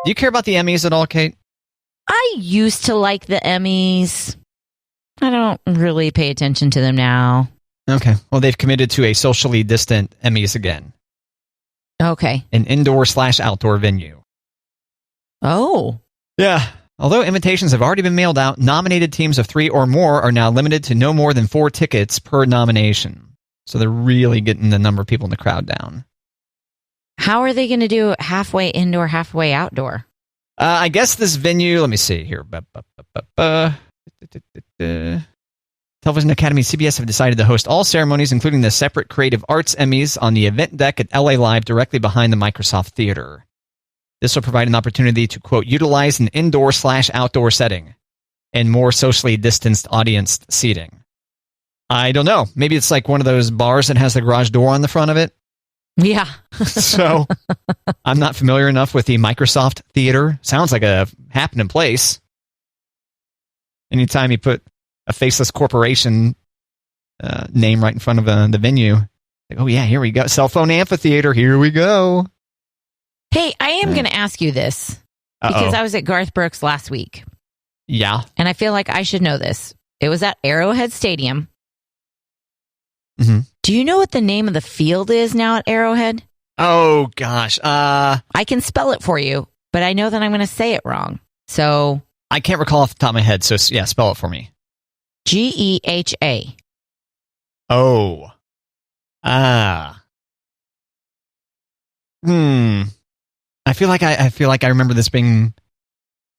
Do you care about the Emmys at all, Kate? I used to like the Emmys. I don't really pay attention to them now. Okay. Well, they've committed to a socially distant Emmys again. Okay. An indoor/outdoor venue. Oh. Yeah. Although invitations have already been mailed out, nominated teams of 3 or more are now limited to no more than 4 tickets per nomination. So they're really getting the number of people in the crowd down. How are they going to do halfway indoor, halfway outdoor? I guess this venue, let me see here. Television Academy and CBS have decided to host all ceremonies, including the separate Creative Arts Emmys, on the event deck at LA Live directly behind the Microsoft Theater. This will provide an opportunity to, quote, utilize an indoor/outdoor setting and more socially distanced audience seating. I don't know. Maybe it's like one of those bars that has the garage door on the front of it. Yeah. So I'm not familiar enough with the Microsoft Theater. Sounds like a happening place. Anytime you put a faceless corporation name right in front of the venue, like, oh yeah, here we go. Cell phone amphitheater, here we go. Hey, I am going to ask you this because I was at Garth Brooks last week. Yeah. And I feel like I should know this. It was at Arrowhead Stadium. Mm-hmm. Do you know what the name of the field is now at Arrowhead? Oh, gosh. I can spell it for you, but I know that I'm going to say it wrong. So I can't recall off the top of my head, so yeah, spell it for me. GEHA. Oh. Ah. I feel like I remember this being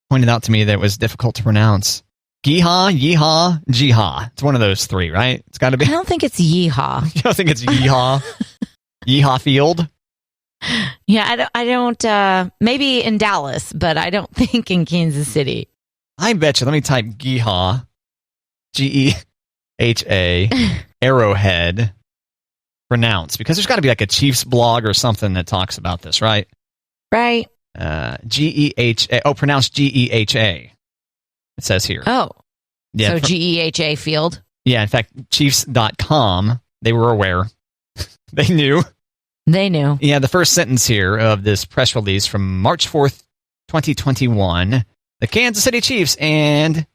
pointed out to me that it was difficult to pronounce. Yeehaw, yeehaw, jeehaw. It's one of those 3, right? It's got to be. I don't think it's yeehaw. You don't think it's yeehaw? Yeehaw Field? Yeah, I don't, maybe in Dallas, but I don't think in Kansas City. I bet you. Let me type Geehaw. G-E-H-A. Arrowhead. Pronounce. Because there's got to be like a Chiefs blog or something that talks about this, right? Right. G-E-H-A. Oh, pronounced G-E-H-A. It says here. Oh. Yeah, so GEHA Field? Yeah, in fact, Chiefs.com, they were aware. They knew. They knew. Yeah, the first sentence here of this press release from March 4th, 2021, the Kansas City Chiefs and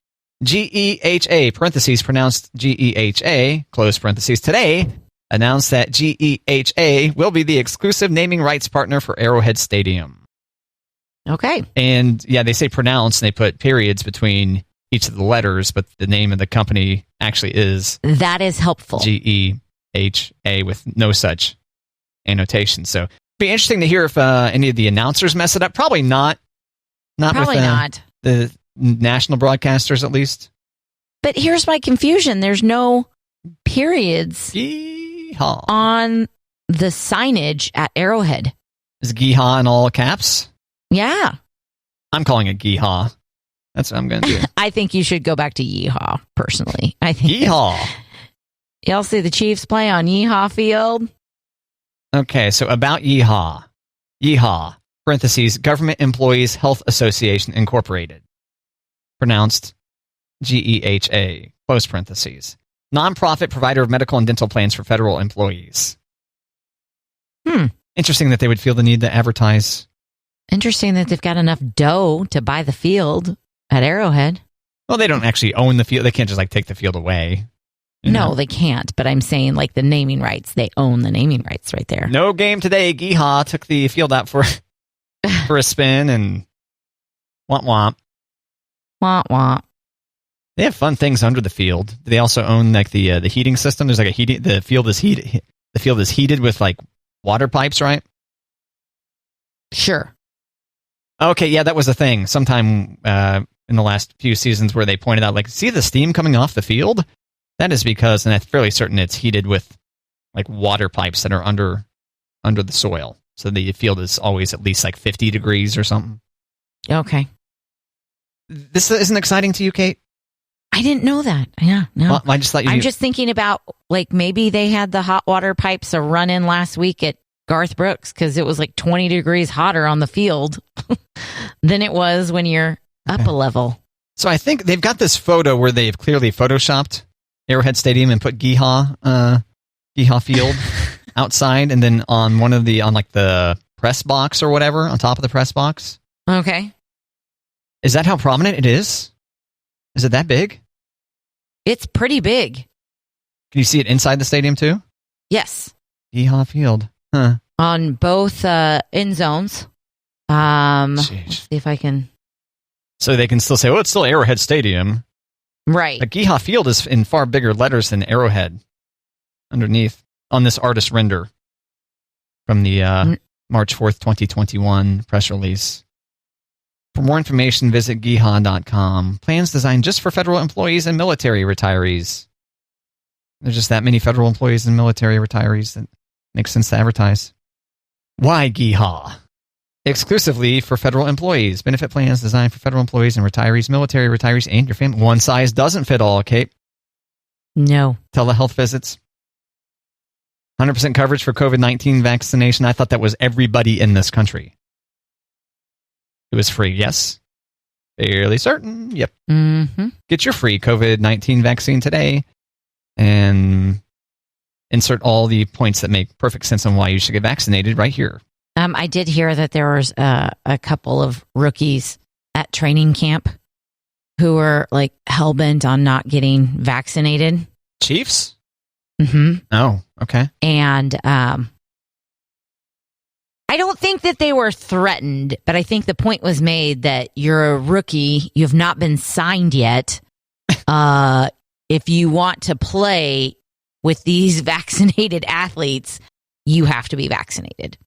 GEHA, parentheses, pronounced GEHA, close parentheses, today, announced that GEHA will be the exclusive naming rights partner for Arrowhead Stadium. Okay. And yeah, they say pronounce, and they put periods between each of the letters, but the name of the company actually is... That is helpful. GEHA with no such annotation. So it'd be interesting to hear if any of the announcers mess it up. Probably not. Probably not. The national broadcasters, at least. But here's my confusion. There's no periods Yeehaw. on the signage at Arrowhead. Is Geehaw in all caps? Yeah. I'm calling it Geehaw. That's what I'm going to do. I think you should go back to Yeehaw, personally. I think Yeehaw. Y'all see the Chiefs play on Yeehaw Field? Okay, so about Yeehaw. Yeehaw, parentheses, Government Employees Health Association Incorporated. Pronounced GEHA, close parentheses. Nonprofit provider of medical and dental plans for federal employees. Interesting that they would feel the need to advertise. Interesting that they've got enough dough to buy the field at Arrowhead. Well, they don't actually own the field. They can't just like take the field away. No, they can't. But I'm saying like the naming rights. They own the naming rights right there. No game today. Geehaw took the field out for a spin and womp womp. Womp womp. They have fun things under the field. Do they also own like the heating system? There's like a heating. The field is heated. The field is heated with like water pipes, right? Sure. Okay, yeah, that was a thing. Sometime in the last few seasons where they pointed out, like, see the steam coming off the field? That is because, and I'm fairly certain it's heated with like water pipes that are under the soil. So the field is always at least like 50 degrees or something. Okay. This isn't exciting to you, Kate? I didn't know that. Yeah, no. Well, I just thought I'm just thinking about like maybe they had the hot water pipes a run in last week at Garth Brooks because it was like 20 degrees hotter on the field than it was when you're up a level. So I think they've got this photo where they've clearly photoshopped Arrowhead Stadium and put Geehaw Field outside, and then on the press box or whatever on top of the press box. Okay. Is that how prominent it is? Is it that big? It's pretty big. Can you see it inside the stadium too? Yes. Yeehaw Field. Huh. On both end zones. Let's see if I can. So they can still say, it's still Arrowhead Stadium. Right. But Yeehaw Field is in far bigger letters than Arrowhead underneath on this artist render from the March 4th, 2021 press release. For more information, visit geehaw.com. Plans designed just for federal employees and military retirees. There's just that many federal employees and military retirees that makes sense to advertise. Why Geehaw? Exclusively for federal employees. Benefit plans designed for federal employees and retirees, military retirees, and your family. One size doesn't fit all, Kate. No. Telehealth visits. 100% coverage for COVID-19 vaccination. I thought that was everybody in this country. It was free, yes. Fairly certain, yep. Mm-hmm. Get your free COVID-19 vaccine today and insert all the points that make perfect sense on why you should get vaccinated right here. I did hear that there was a couple of rookies at training camp who were like hell-bent on not getting vaccinated. Chiefs? Mm-hmm. Oh, okay. And I don't think that they were threatened, but I think the point was made that you're a rookie, you've not been signed yet. If you want to play with these vaccinated athletes, you have to be vaccinated.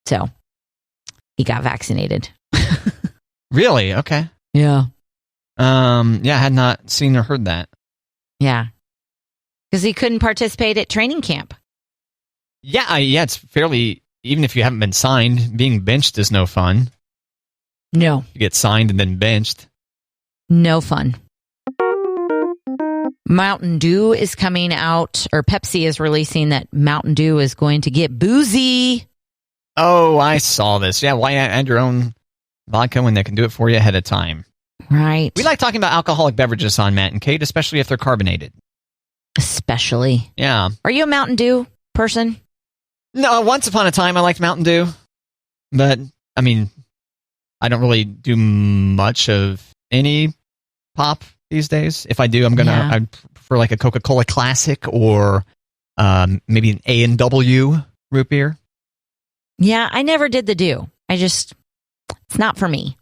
So he got vaccinated. Really? Okay. Yeah. I had not seen or heard that. Yeah. Because he couldn't participate at training camp. Yeah, it's fairly, even if you haven't been signed, being benched is no fun. No. You get signed and then benched. No fun. Mountain Dew is coming out, or Pepsi is releasing that Mountain Dew is going to get boozy. Oh, I saw this. Yeah, why add your own vodka when they can do it for you ahead of time? Right. We like talking about alcoholic beverages on Matt and Kate, especially if they're carbonated. Especially. Yeah. Are you a Mountain Dew person? No, once upon a time I liked Mountain Dew. But, I mean, I don't really do much of any pop these days. If I do, I'd prefer like a Coca-Cola Classic or maybe an A&W root beer. Yeah, I never did the Dew. It's not for me.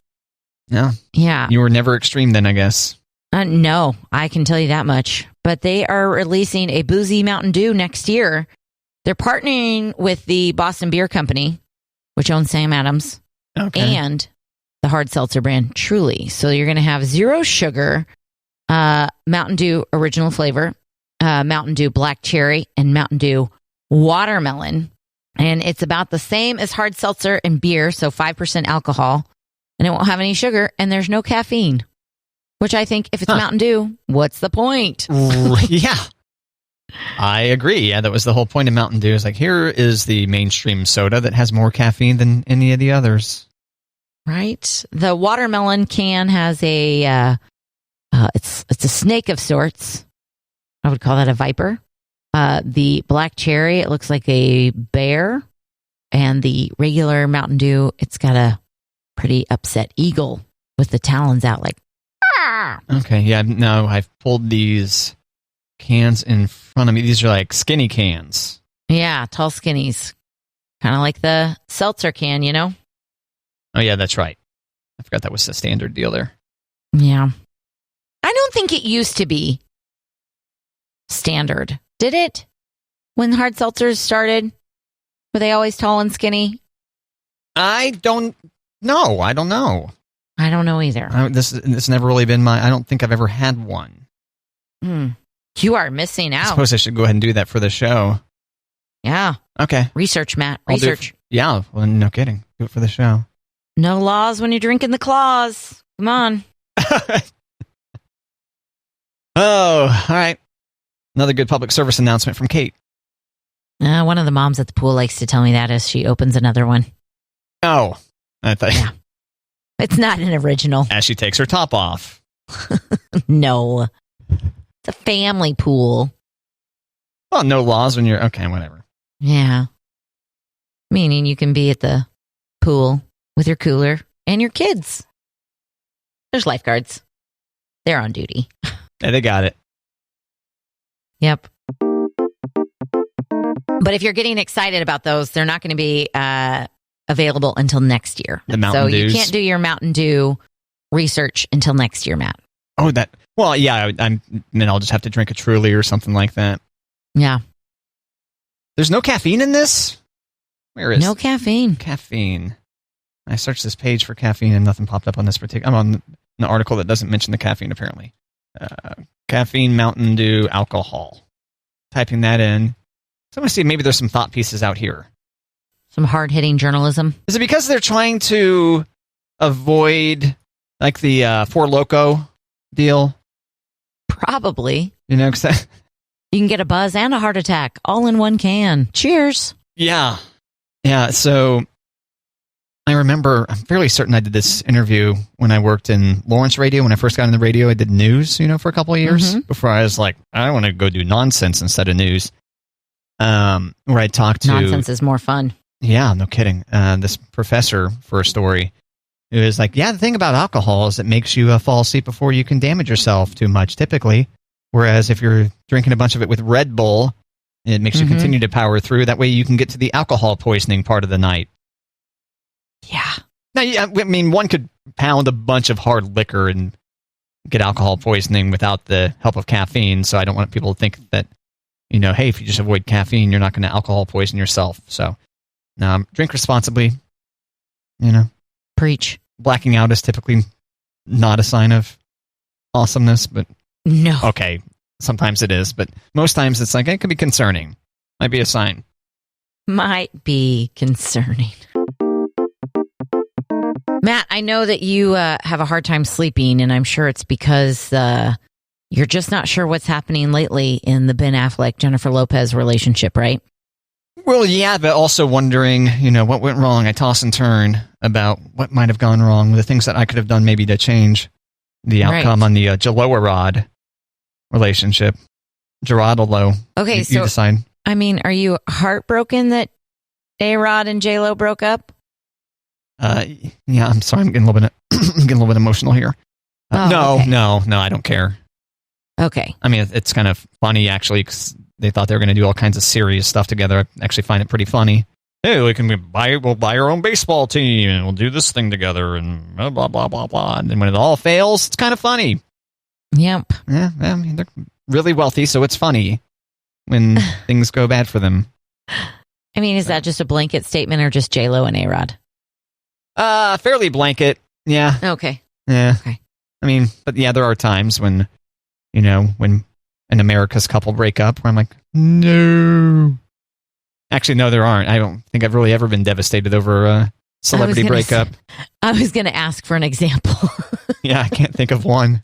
No. Yeah. You were never extreme then, I guess. No, I can tell you that much. But they are releasing a boozy Mountain Dew next year. They're partnering with the Boston Beer Company, which owns Sam Adams, and the hard seltzer brand Truly. So you're going to have zero sugar, Mountain Dew original flavor, Mountain Dew black cherry, and Mountain Dew watermelon. And it's about the same as hard seltzer and beer, so 5% alcohol, and it won't have any sugar, and there's no caffeine. Which I think, if it's Mountain Dew, what's the point? Yeah. I agree. Yeah, that was the whole point of Mountain Dew. Is like, here is the mainstream soda that has more caffeine than any of the others. Right. The watermelon can has a, it's a snake of sorts. I would call that a viper. The black cherry, it looks like a bear. And the regular Mountain Dew, it's got a pretty upset eagle with the talons out like, ah! Okay, yeah, no, I've pulled these cans in front of me. These are like skinny cans. Yeah, tall skinnies. Kind of like the seltzer can, you know? Oh, yeah, that's right. I forgot that was the standard deal there. Yeah. I don't think it used to be standard. Did it? When hard seltzers started? Were they always tall and skinny? I don't know. I don't know. I don't know either. This never really been I don't think I've ever had one. You are missing out. I suppose I should go ahead and do that for the show. Yeah. Okay. Research, Matt. Research. Yeah. Well, no kidding. Do it for the show. No laws when you're drinking the claws. Come on. Oh, all right. Another good public service announcement from Kate. One of the moms at the pool likes to tell me that as she opens another one. Oh. I thought. Yeah. It's not an original. As she takes her top off. No. It's a family pool. Well, no laws when you're... Okay, whatever. Yeah. Meaning you can be at the pool with your cooler and your kids. There's lifeguards. They're on duty. Yeah, they got it. Yep. But if you're getting excited about those, they're not going to be available until next year. The Mountain So Dews. you can't do your Mountain Dew research until next year, Matt. Oh, that. Well, yeah. Then I'll just have to drink a Truly or something like that. Yeah. There's no caffeine in this? Where is No caffeine. caffeine? I searched this page for caffeine and nothing popped up on this particular. I'm on an article that doesn't mention the caffeine, apparently. Caffeine, Mountain Dew, alcohol. Typing that in. So I'm going to see maybe there's some thought pieces out here. Some hard-hitting journalism. Is it because they're trying to avoid like the Four Loko deal? Probably. You know, 'cause that, You can get a buzz and a heart attack all in one can. Cheers. yeah. So I remember, I'm fairly certain I did this interview when I worked in Lawrence Radio. When I first got in the radio, I did news, for a couple of years before I was like, I want to go do nonsense instead of news. Where I talked to Nonsense is more fun. Yeah, no kidding. This professor for a story who is like, the thing about alcohol is it makes you fall asleep before you can damage yourself too much, typically. Whereas if you're drinking a bunch of it with Red Bull, it makes you continue to power through. That way you can get to the alcohol poisoning part of the night. Yeah. Now, I mean, one could pound a bunch of hard liquor and get alcohol poisoning without the help of caffeine. So I don't want people to think that, hey, if you just avoid caffeine, you're not going to alcohol poison yourself. So drink responsibly. Preach. Blacking out is typically not a sign of awesomeness, but No. okay, sometimes it is, but most times it's like, it could be concerning. Might be a sign. Might be concerning. Matt, I know that you have a hard time sleeping, and I'm sure it's because you're just not sure what's happening lately in the Ben Affleck, Jennifer Lopez relationship, right? Well, yeah, but also wondering, what went wrong. I toss and turn about what might have gone wrong, the things that I could have done maybe to change the outcome on the Jalorod relationship. Gerardo. Okay, you so decide. I mean, are you heartbroken that A-Rod and J-Lo broke up? Yeah, I'm sorry, I'm getting a little bit emotional here. No, I don't care. Okay. I mean, it's kind of funny actually, because they thought they were going to do all kinds of serious stuff together. I actually find it pretty funny. Hey, we'll buy our own baseball team and we'll do this thing together and blah blah blah blah blah. And then when it all fails, it's kind of funny. Yep. Yeah, I mean, they're really wealthy, so it's funny when things go bad for them. I mean, is that just a blanket statement or just J-Lo and A-Rod? Fairly blanket. Yeah. Okay. Yeah. Okay. I mean, but yeah, there are times when, when an America's couple break up where I'm like, no. Actually, no, there aren't. I don't think I've really ever been devastated over a celebrity breakup. I was going to ask for an example. Yeah, I can't think of one.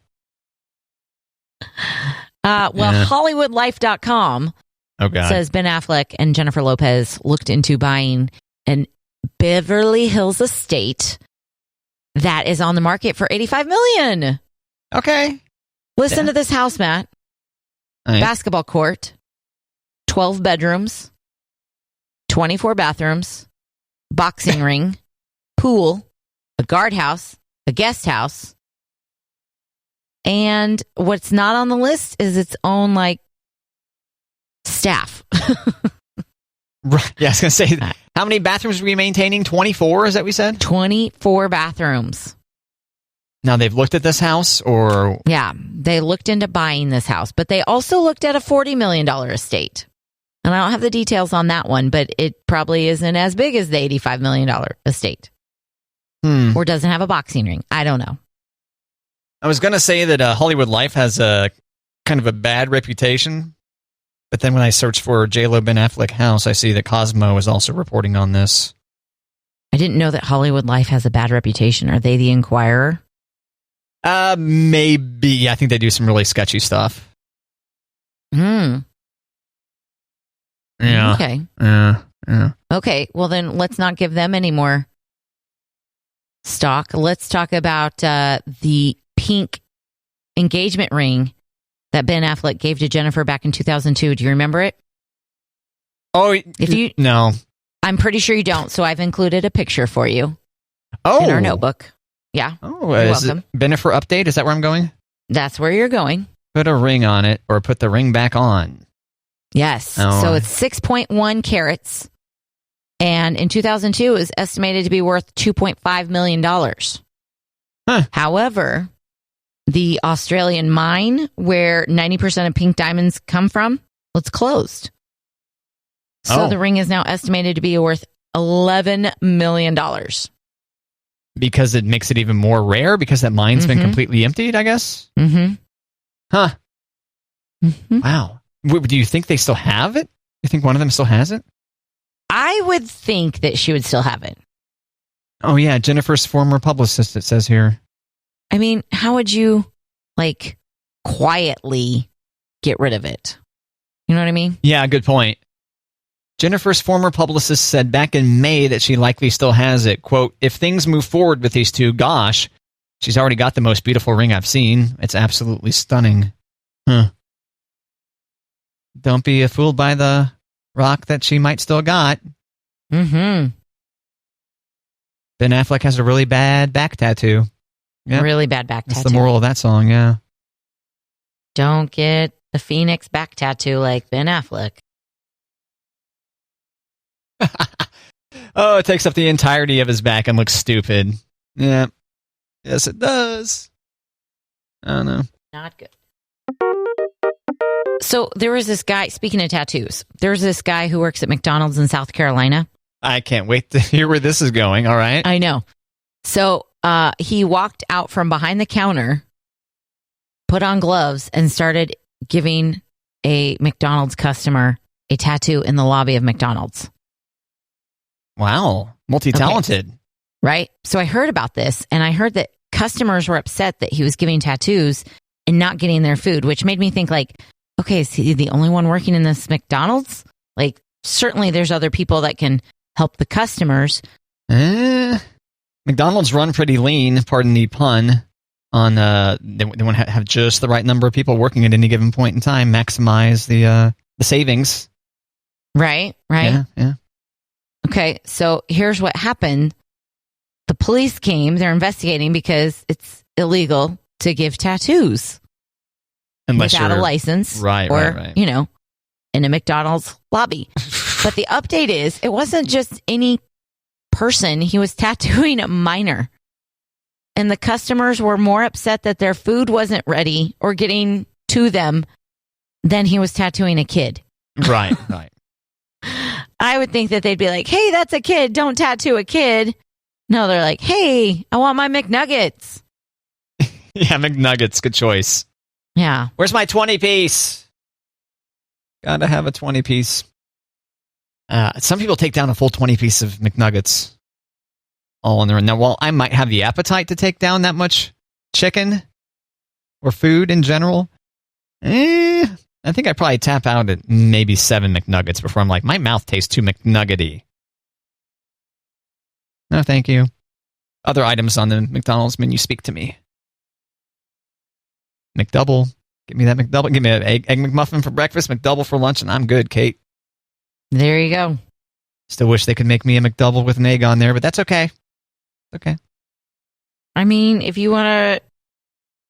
HollywoodLife.com says Ben Affleck and Jennifer Lopez looked into buying an Beverly Hills estate that is on the market for $85 million. Okay. Listen to this house, Matt. Right. Basketball court, 12 bedrooms, 24 bathrooms, boxing ring, pool, a guardhouse, a guest house. And what's not on the list is its own, staff. Right. Yeah, I was going to say, how many bathrooms are we maintaining? 24, is that what we said? 24 bathrooms. Now, they've looked at this house, or... Yeah, they looked into buying this house, but they also looked at a $40 million estate. And I don't have the details on that one, but it probably isn't as big as the $85 million estate. Or doesn't have a boxing ring. I don't know. I was going to say that Hollywood Life has a kind of a bad reputation, but then when I search for J-Lo Ben Affleck house, I see that Cosmo is also reporting on this. I didn't know that Hollywood Life has a bad reputation. Are they the Inquirer? Maybe. I think they do some really sketchy stuff. Yeah. Okay. Yeah. Okay, well then let's not give them any more stock. Let's talk about the pink engagement ring that Ben Affleck gave to Jennifer back in 2002. Do you remember it? Oh, if you no. I'm pretty sure you don't, so I've included a picture for you in our notebook. Yeah. Oh, you're is welcome. it Bennifer update? Is that where I'm going? That's where you're going. Put a ring on it or put the ring back on. Yes. Oh. So it's 6.1 carats. And in 2002, it was estimated to be worth $2.5 million. Huh. However, the Australian mine where 90% of pink diamonds come from, well, it's closed. So the ring is now estimated to be worth $11 million. Because it makes it even more rare because that mine's been completely emptied, I guess? Mm-hmm. Huh. Mm-hmm. Wow. Do you think they still have it? You think one of them still has it? I would think that she would still have it. Oh, yeah. Jennifer's former publicist, it says here. I mean, how would you, quietly get rid of it? You know what I mean? Yeah, good point. Jennifer's former publicist said back in May that she likely still has it. Quote, if things move forward with these two, gosh, she's already got the most beautiful ring I've seen. It's absolutely stunning. Huh. Don't be fooled by the rock that she might still got. Mm-hmm. Ben Affleck has a really bad back tattoo. Yep. Really bad back That's tattoo. the moral of that song, yeah. Don't get the Phoenix back tattoo like Ben Affleck. Oh, it takes up the entirety of his back and looks stupid. Yeah. Yes, it does. I don't know. Not good. So there was this guy, speaking of tattoos, there's this guy who works at McDonald's in South Carolina. I can't wait to hear where this is going, all right? I know. So he walked out from behind the counter, put on gloves, and started giving a McDonald's customer a tattoo in the lobby of McDonald's. Wow. Multi-talented. Okay. Right? So I heard about this, and I heard that customers were upset that he was giving tattoos and not getting their food, which made me think okay, is he the only one working in this McDonald's? Certainly there's other people that can help the customers. McDonald's run pretty lean, pardon the pun, on they want to have just the right number of people working at any given point in time, maximize the savings. Right. Yeah. Okay, so here's what happened. The police came. They're investigating because it's illegal to give tattoos Unless without you're a license, right. in a McDonald's lobby. But the update is, it wasn't just any person. He was tattooing a minor, and the customers were more upset that their food wasn't ready or getting to them than he was tattooing a kid. Right. I would think that they'd be like, hey, that's a kid. Don't tattoo a kid. No, they're like, hey, I want my McNuggets. Yeah, McNuggets. Good choice. Yeah. Where's my 20-piece? Gotta have a 20-piece. Some people take down a full 20-piece of McNuggets all in there. Now, while I might have the appetite to take down that much chicken or food in general, I think I probably tap out at maybe 7 McNuggets before I'm like, my mouth tastes too McNuggety. No, thank you. Other items on the McDonald's menu speak to me. McDouble. Give me that McDouble. Give me an egg McMuffin for breakfast, McDouble for lunch, and I'm good, Kate. There you go. Still wish they could make me a McDouble with an egg on there, but that's okay. Okay. I mean, if you want to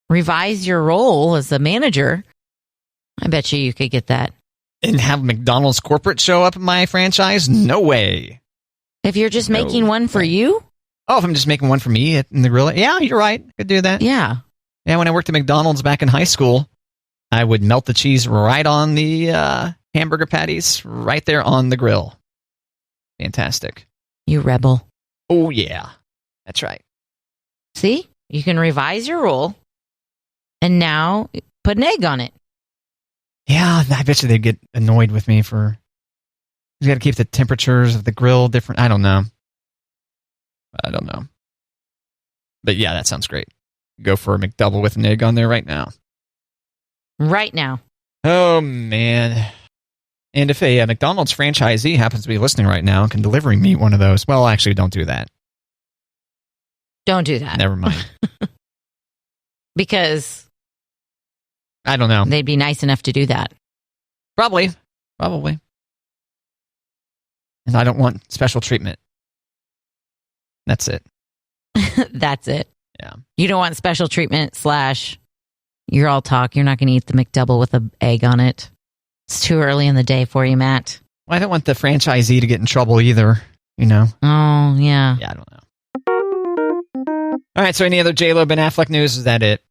revise your role as a manager, I bet you could get that. And have McDonald's corporate show up in my franchise? No way. If you're just making one for you? Oh, if I'm just making one for me in the grill? Yeah, you're right. Could do that. Yeah. Yeah, when I worked at McDonald's back in high school, I would melt the cheese right on the hamburger patties, right there on the grill. Fantastic. You rebel. Oh, yeah. That's right. See? You can revise your role and now put an egg on it. Yeah, I bet you they'd get annoyed with me for... You got to keep the temperatures of the grill different. I don't know. But yeah, that sounds great. Go for a McDouble with an egg on there right now. Right now. Oh, man. And if a McDonald's franchisee happens to be listening right now and can deliver me one of those, well, actually, don't do that. Don't do that. Never mind. Because... I don't know. They'd be nice enough to do that. Probably. And I don't want special treatment. That's it. That's it. Yeah. You don't want special treatment / you're all talk. You're not going to eat the McDouble with an egg on it. It's too early in the day for you, Matt. Well, I don't want the franchisee to get in trouble either, Oh, yeah. Yeah, I don't know. All right, so any other J-Lo, Ben Affleck news? Is that it?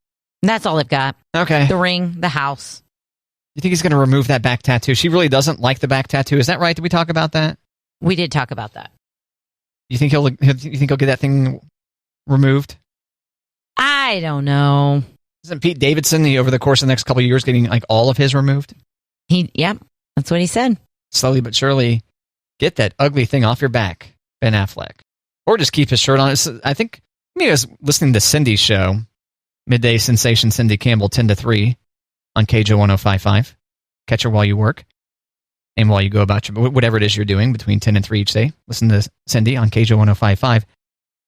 That's all I've got. Okay. The ring, the house. You think he's going to remove that back tattoo? She really doesn't like the back tattoo. Is that right? Did we talk about that? We did talk about that. You think he'll get that thing removed? I don't know. Isn't Pete Davidson over the course of the next couple of years getting like all of his removed? Yep, that's what he said. Slowly but surely, get that ugly thing off your back, Ben Affleck, or just keep his shirt on. I think maybe I was listening to Cindy's show, Midday Sensation. Cindy Campbell, 10 to 3 on KJO 105.5. Catch her while you work and while you go about whatever it is you're doing between 10 and 3 each day. Listen to Cindy on KJO 105.5. I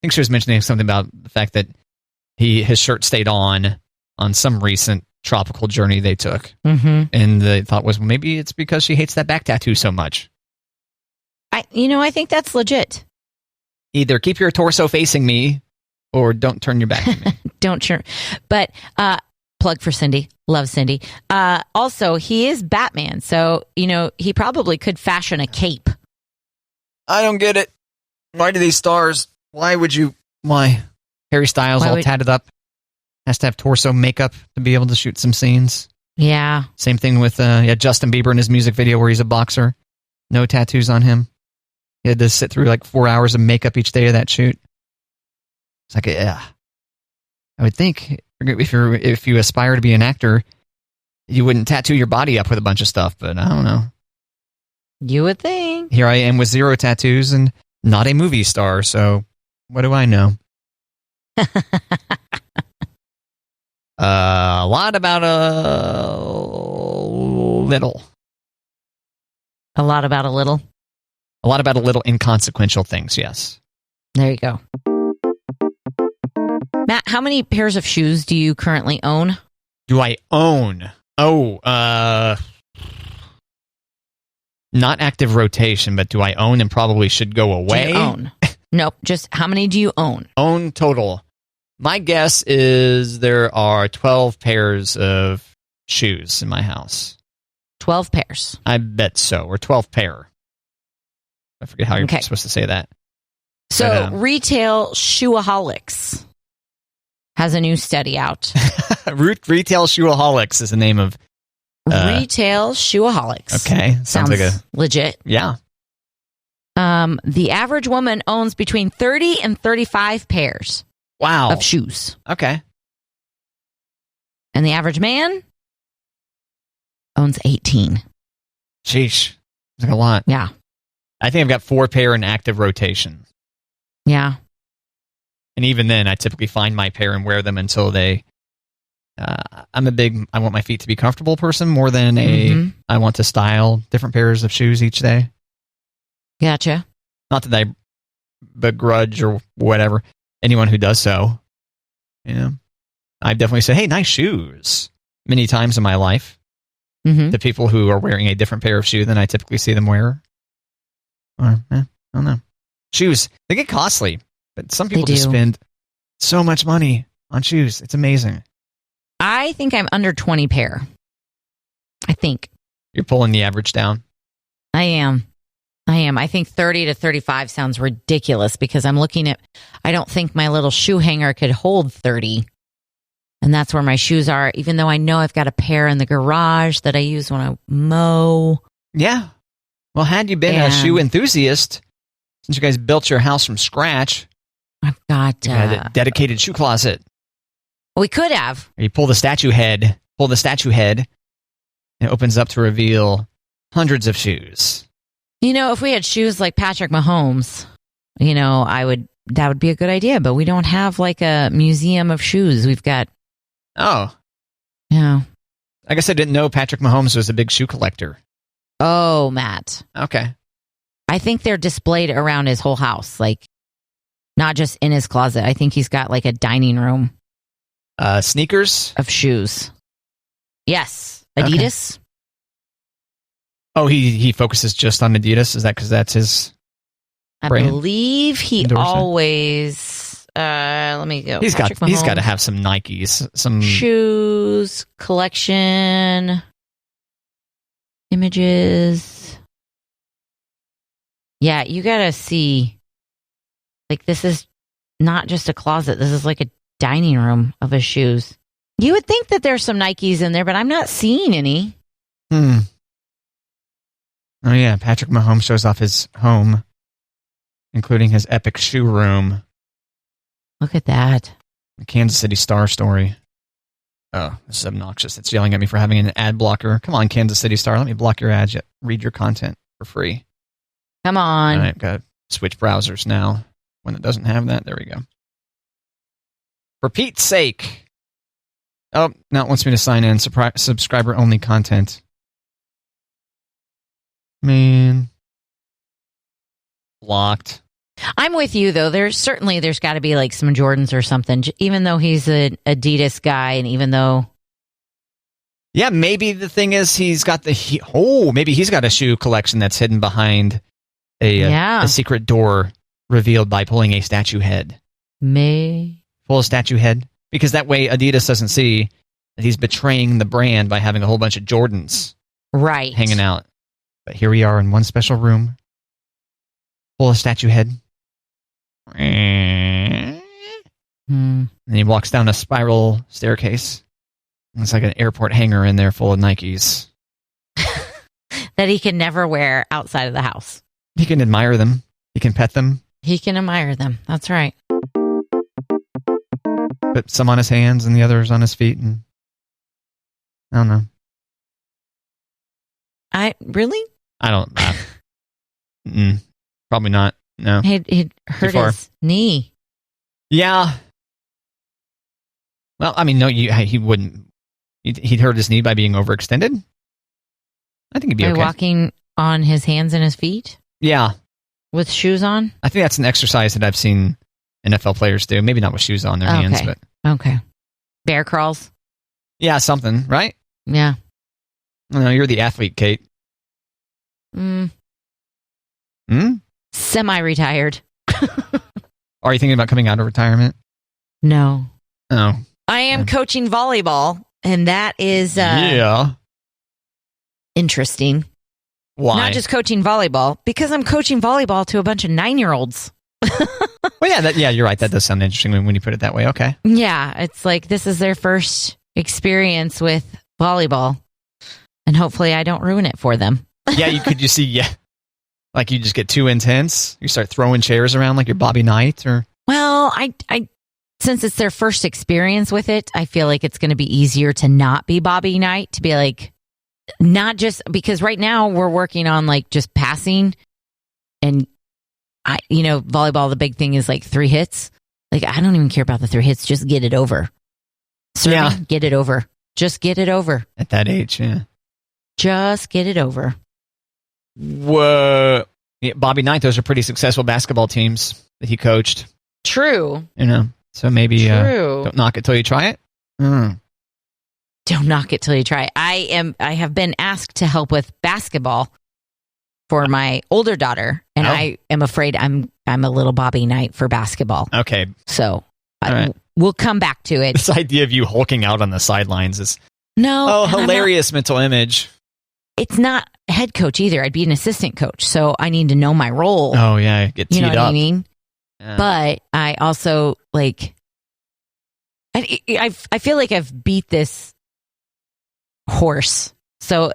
think she was mentioning something about the fact that his shirt stayed on some recent tropical journey they took. Mm-hmm. And the thought was, well, maybe it's because she hates that back tattoo so much. I think that's legit. Either keep your torso facing me or don't turn your back to me. Don't turn. But plug for Cindy. Love Cindy. Also, he is Batman. So, he probably could fashion a cape. I don't get it. Why do these stars? Why? Harry Styles tatted up. Has to have torso makeup to be able to shoot some scenes. Yeah. Same thing with Justin Bieber in his music video where he's a boxer. No tattoos on him. He had to sit through like 4 hours of makeup each day of that shoot. It's like, yeah. I would think if you aspire to be an actor, you wouldn't tattoo your body up with a bunch of stuff, but I don't know. You would think. Here I am with 0 tattoos and not a movie star, so what do I know? A lot about a little. A lot about a little? A lot about a little inconsequential things, yes. There you go. Matt, how many pairs of shoes do you currently own? Do I own? Not active rotation, but do I own and probably should go away? Do you own? Nope, just how many do you own? Own total. My guess is there are 12 pairs of shoes in my house. 12 pairs. I bet so, or 12 pair. I forget how you're supposed to say that. So, Retail Shoeaholics has a new study out. Retail Shoeaholics is the name of... Retail Shoeaholics. Okay. Sounds like legit. Yeah. The average woman owns between 30 and 35 pairs. Wow. Of shoes. Okay. And the average man owns 18. Sheesh. That's like a lot. Yeah. I think I've got 4 pair in active rotation. Yeah. And even then, I typically find my pair and wear them until they... I'm I want my feet to be comfortable person more than I want to style different pairs of shoes each day. Gotcha. Not that I begrudge or whatever anyone who does so. I've definitely said, hey, nice shoes many times in my life. Mm-hmm. The people who are wearing a different pair of shoe than I typically see them wear. Or, I don't know. Shoes, they get costly, but some people just spend so much money on shoes. It's amazing. I think I'm under 20 pair. I think. You're pulling the average down? I am. I think 30 to 35 sounds ridiculous because I'm looking at, I don't think my little shoe hanger could hold 30. And that's where my shoes are, even though I know I've got a pair in the garage that I use when I mow. Yeah. Well, had you been a shoe enthusiast, since you guys built your house from scratch, I've got a dedicated shoe closet. We could have. You pull the statue head, and it opens up to reveal hundreds of shoes. If we had shoes like Patrick Mahomes, that would be a good idea, but we don't have like a museum of shoes. We've got... Oh. Yeah. I guess I didn't know Patrick Mahomes was a big shoe collector. Oh, Matt. Okay. I think they're displayed around his whole house, like not just in his closet. I think he's got like a dining room. Sneakers? Of shoes. Yes. Adidas. Okay. Oh, he focuses just on Adidas? Is that because that's his I brand believe he endorsement? Always. Let me go. He's got to have some Nikes, some shoes collection images. Yeah, you got to see. Like, this is not just a closet. This is like a dining room of his shoes. You would think that there's some Nikes in there, but I'm not seeing any. Oh yeah, Patrick Mahomes shows off his home, including his epic shoe room. Look at that. The Kansas City Star story. Oh, this is obnoxious. It's yelling at me for having an ad blocker. Come on, Kansas City Star. Let me block your ads. Read your content for free. Come on. All right, got to switch browsers now. When it doesn't have that, there we go. For Pete's sake. Oh, now it wants me to sign in. Subscriber-only content. Man. Blocked. I'm with you, though. There's got to be like some Jordans or something, even though he's an Adidas guy, and even though. Yeah, maybe the thing is maybe he's got a shoe collection that's hidden behind a secret door revealed by pulling a statue head. Pull a statue head, because that way Adidas doesn't see that he's betraying the brand by having a whole bunch of Jordans hanging out. But here we are in one special room. Pull a statue head. And he walks down a spiral staircase. It's like an airport hangar in there full of Nikes. That he can never wear outside of the house. He can admire them. He can pet them. He can admire them. That's right. Put some on his hands and the others on his feet. And I don't know. I don't. Probably not. No. He'd hurt his knee. Yeah. Well, I mean, no, he wouldn't. He'd hurt his knee by being overextended. I think he'd be okay. By walking on his hands and his feet? Yeah. With shoes on? I think that's an exercise that I've seen NFL players do. Maybe not with shoes on their hands, but. Okay. Bear crawls? Yeah, something, right? Yeah. No, you're the athlete, Kate. Semi-retired. Are you thinking about coming out of retirement? No. Oh. I am coaching volleyball, and that is interesting. Why? Not just coaching volleyball, because I'm coaching volleyball to a bunch of 9-year-olds. Well, yeah, you're right. That does sound interesting when you put it that way. Okay. Yeah, it's like this is their first experience with volleyball, and hopefully I don't ruin it for them. Yeah, like you just get too intense. You start throwing chairs around like you're Bobby Knight, or. Well, I since it's their first experience with it, I feel like it's going to be easier to not be Bobby Knight, to be like, not just because right now we're working on like just passing, and volleyball, the big thing is like 3 hits. Like, I don't even care about the 3 hits. Just get it over. Serving, get it over. Just get it over. At that age, yeah. Just get it over. Whoa. Yeah, Bobby Knight, those are pretty successful basketball teams that he coached. True. So maybe don't knock it till you try it. Don't knock it till you try it. I have been asked to help with basketball for my older daughter, and I am afraid I'm a little Bobby Knight for basketball. Okay. So we'll come back to it. This idea of you hulking out on the sidelines is hilarious mental image. It's not head coach either. I'd be an assistant coach, so I need to know my role. Oh yeah, get teed up. You know what I mean? Yeah. But I also like. I feel like I've beat this horse. So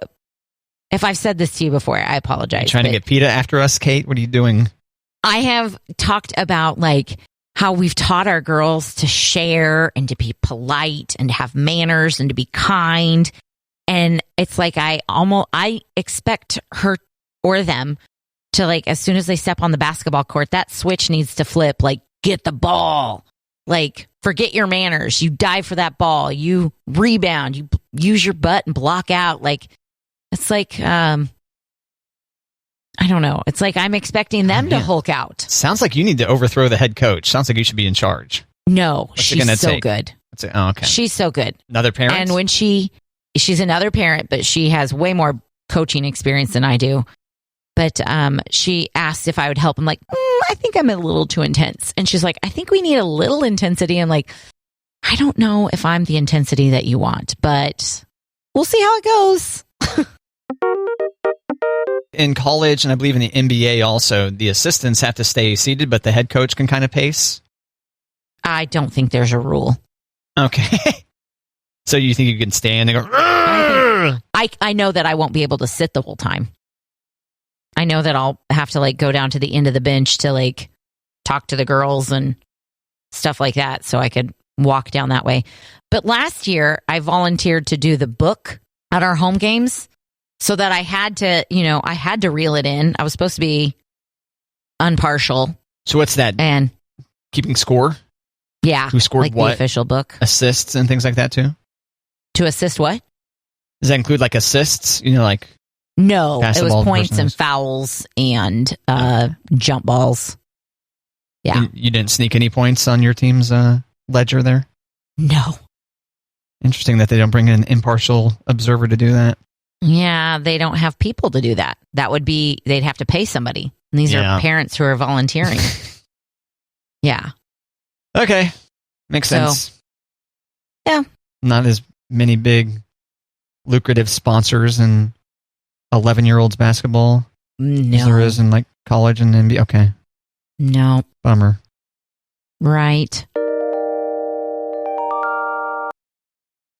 if I've said this to you before, I apologize. You trying to get PETA after us, Kate? What are you doing? I have talked about like how we've taught our girls to share and to be polite and to have manners and to be kind. And it's like I expect her or them to, like, as soon as they step on the basketball court, that switch needs to flip. Like, get the ball. Like, forget your manners. You dive for that ball. You rebound. You use your butt and block out. Like, it's like, I don't know. It's like I'm expecting them to Hulk out. Sounds like you need to overthrow the head coach. Sounds like you should be in charge. No, she's so good. Okay. She's so good. Another parent? And when she's another parent, but she has way more coaching experience than I do. But she asked if I would help. I'm like, I think I'm a little too intense. And she's like, I think we need a little intensity. I'm like, I don't know if I'm the intensity that you want, but we'll see how it goes. In college, and I believe in the NBA also, the assistants have to stay seated, but the head coach can kind of pace? I don't think there's a rule. Okay. So you think you can stand and go, I know that I won't be able to sit the whole time. I know that I'll have to like go down to the end of the bench to like talk to the girls and stuff like that so I could walk down that way. But last year I volunteered to do the book at our home games so that I had to reel it in. I was supposed to be impartial. So what's that? And keeping score? Yeah. Who scored like what? The official book. Assists and things like that too? To assist what? Does that include like assists? Like no, pass it the was ball to the points person and who's- fouls and jump balls. Yeah. You didn't sneak any points on your team's ledger there? No. Interesting that they don't bring in an impartial observer to do that. Yeah, they don't have people to do that. They'd have to pay somebody. And these Yeah. are parents who are volunteering. Yeah. Okay. Makes sense. Yeah. Not as many big lucrative sponsors in 11-year-olds basketball as there is in like college and NBA. Okay. No. Bummer. Right.